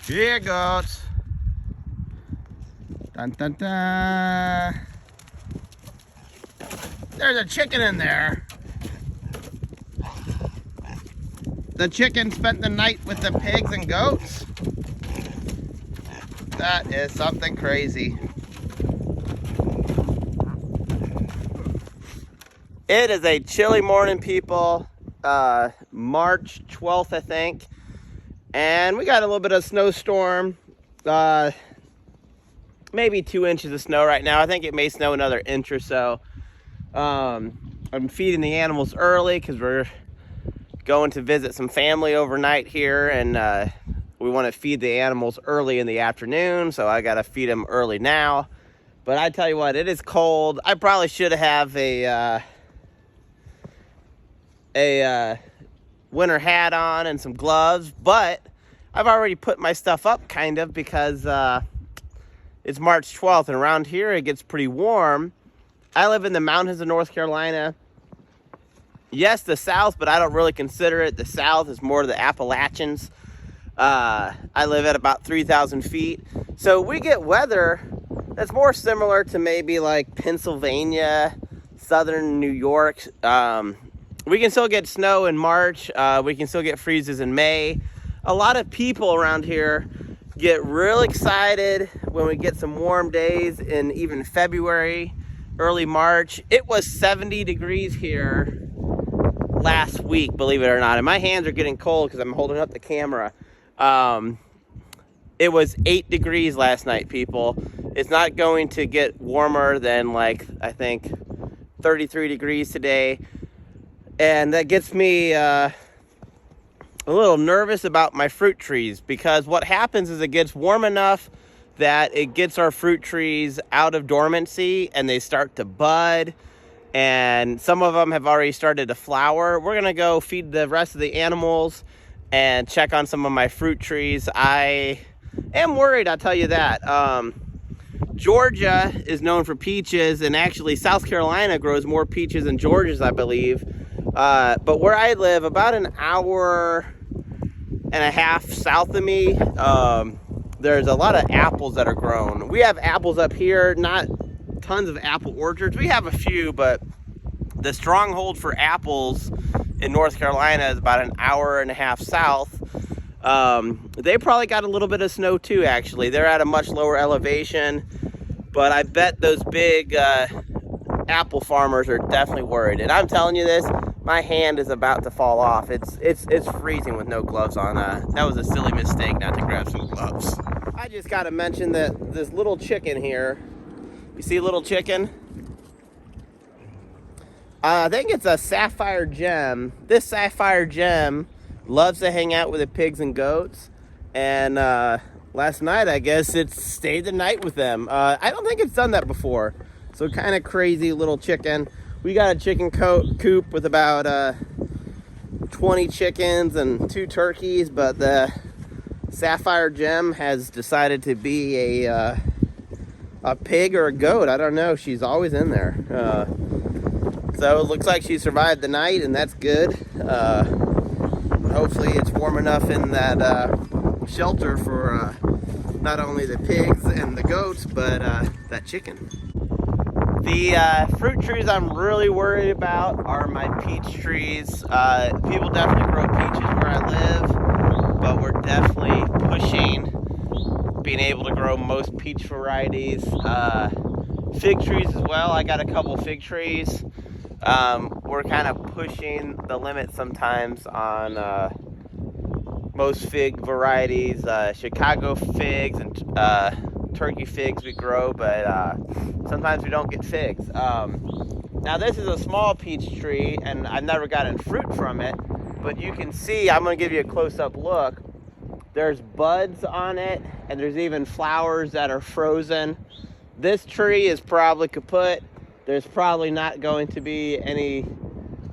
Here goes. Dun dun dun. There's a chicken in there. The chicken spent the night with the pigs and goats. That is something crazy. It is a chilly morning, people. March 12th, I think. And we got a little bit of snowstorm. Maybe 2 inches of snow right now. I think it may snow another inch or so. I'm feeding the animals early because we're going to visit some family overnight here, and we want to feed the animals early in the afternoon, so I got to feed them early now. But I tell you what, it is cold. I probably should have a winter hat on and some gloves, but I've already put my stuff up kind of because it's March 12th, and around here it gets pretty warm. I live in the mountains of North Carolina. Yes, the South, but I don't really consider it the South. It's more the Appalachians. I live at about 3,000 feet. So we get weather that's more similar to maybe like Pennsylvania, southern New York. We can still get snow in March. We can still get freezes in May. A lot of people around here get real excited when we get some warm days in even February, early March. It was 70 degrees here last week, believe it or not, and my hands are getting cold because I'm holding up the camera. It was 8 degrees last night, people. It's not going to get warmer than, like, I think 33 degrees today, and that gets me a little nervous about my fruit trees, because what happens is it gets warm enough that it gets our fruit trees out of dormancy and they start to bud. And some of them have already started to flower. We're gonna go feed the rest of the animals and check on some of my fruit trees. I am worried, I'll tell you that. Georgia is known for peaches, and actually South Carolina grows more peaches than Georgia's, I believe. But where I live, about an hour and a half south of me, there's a lot of apples that are grown. We have apples up here, not tons of apple orchards. We have a few, but the stronghold for apples in North Carolina is about an hour and a half south. They probably got a little bit of snow too, actually. They're at a much lower elevation, but I bet those big apple farmers are definitely worried. And I'm telling you this, my hand is about to fall off. It's freezing with no gloves on. That was a silly mistake not to grab some gloves. I just got to mention that this little chicken here, you see little chicken? I think it's a sapphire gem. This sapphire gem loves to hang out with the pigs and goats. And last night, I guess it stayed the night with them. I don't think it's done that before. So kind of crazy little chicken. We got a chicken coop with about 20 chickens and 2 turkeys. But the sapphire gem has decided to be a pig or a goat. I don't know. She's always in there. So it looks like she survived the night, and that's good. Hopefully it's warm enough in that shelter for not only the pigs and the goats, but that chicken. The fruit trees I'm really worried about are my peach trees. People definitely grow peaches where I live, but we're definitely pushing being able to grow most peach varieties. Fig trees as well. I got a couple fig trees. We're kind of pushing the limit sometimes on most fig varieties. Chicago figs and turkey figs we grow, but sometimes we don't get figs. Now this is a small peach tree, and I've never gotten fruit from it, but you can see, I'm going to give you a close-up look. There's buds on it, and there's even flowers that are frozen. This tree is probably kaput. There's probably not going to be any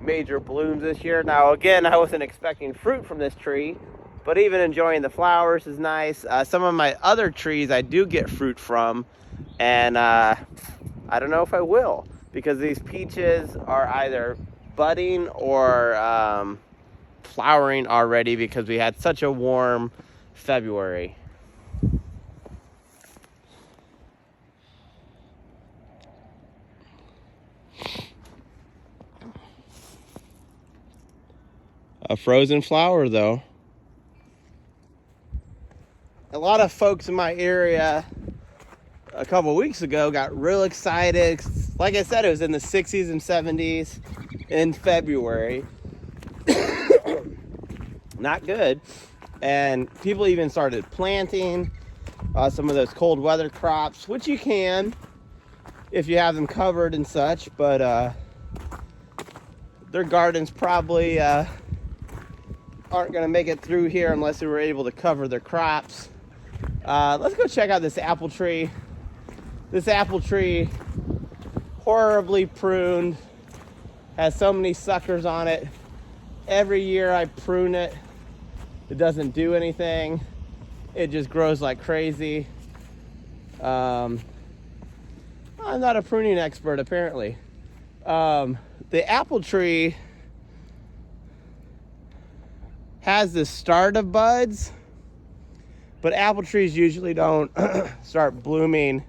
major blooms this year. Now, again, I wasn't expecting fruit from this tree, but even enjoying the flowers is nice. Some of my other trees I do get fruit from, and I don't know if I will, because these peaches are either budding or flowering already because we had such a warm February. a frozen flower though. A lot of folks in my area a couple weeks ago got real excited. Like I said, it was in the 60s and 70s in February. Not good. And people even started planting some of those cold weather crops, which you can if you have them covered and such, but their gardens probably aren't going to make it through here unless they were able to cover their crops. Let's go check out this apple tree. This apple tree, horribly pruned, has so many suckers on it. Every year I prune it, it doesn't do anything. It just grows like crazy. I'm not a pruning expert, apparently. The apple tree has the start of buds, but apple trees usually don't start blooming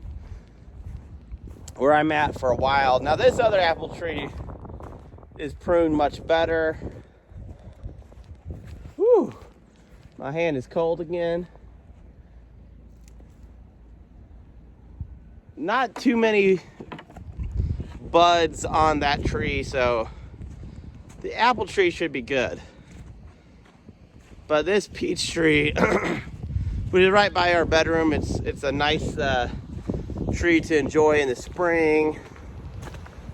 where I'm at for a while. Now this other apple tree is pruned much better. Whew, my hand is cold again. Not too many buds on that tree, so the apple tree should be good. But this peach tree, which is right by our bedroom, it's a nice tree to enjoy in the spring,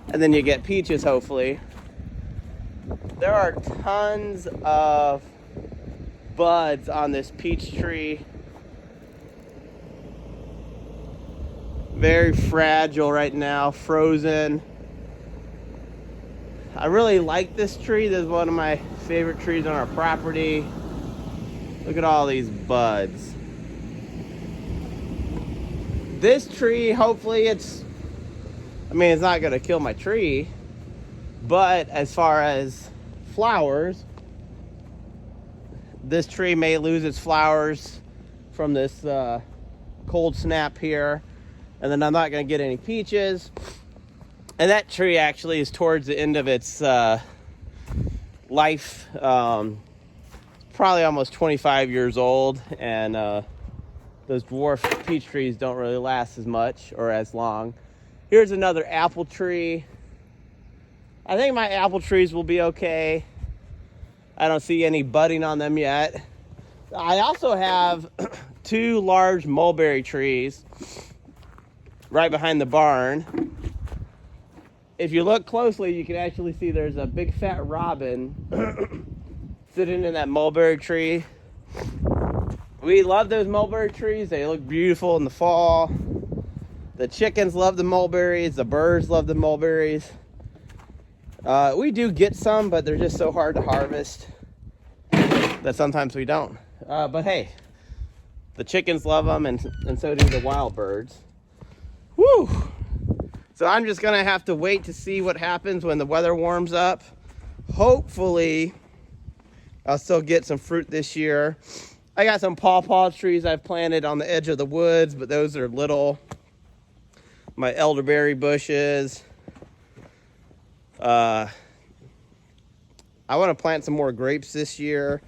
and then you get peaches hopefully. There are tons of buds on this peach tree. Very fragile right now, frozen. I really like this tree. This is one of my favorite trees on our property. Look at all these buds. This tree, hopefully it's not gonna kill my tree, but as far as flowers, this tree may lose its flowers from this cold snap here, and then I'm not gonna get any peaches. And that tree actually is towards the end of its life. Probably almost 25 years old, and those dwarf peach trees don't really last as much or as long. Here's another apple tree. I think my apple trees will be okay. I don't see any budding on them yet. I also have 2 large mulberry trees right behind the barn. If you look closely, you can actually see there's a big fat robin sitting in that mulberry tree. We love those mulberry trees. They look beautiful in the fall. The chickens love the mulberries. The birds love the mulberries. We do get some, but they're just so hard to harvest that sometimes we don't. But hey, the chickens love them, and so do the wild birds. Woo! So I'm just gonna have to wait to see what happens when the weather warms up. Hopefully, I'll still get some fruit this year. I got some pawpaw trees I've planted on the edge of the woods, but those are little. My elderberry bushes. I want to plant some more grapes this year.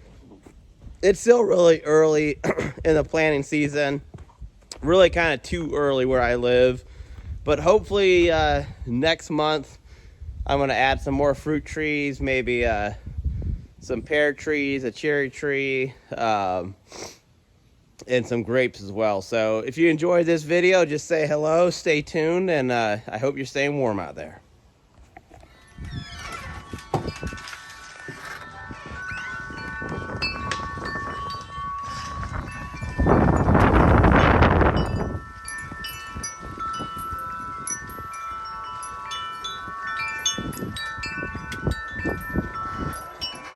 It's still really early in the planting season. Really kind of too early where I live. But hopefully next month I'm going to add some more fruit trees, maybe some pear trees, a cherry tree, and some grapes as well. So if you enjoyed this video, just say hello, stay tuned, and I hope you're staying warm out there.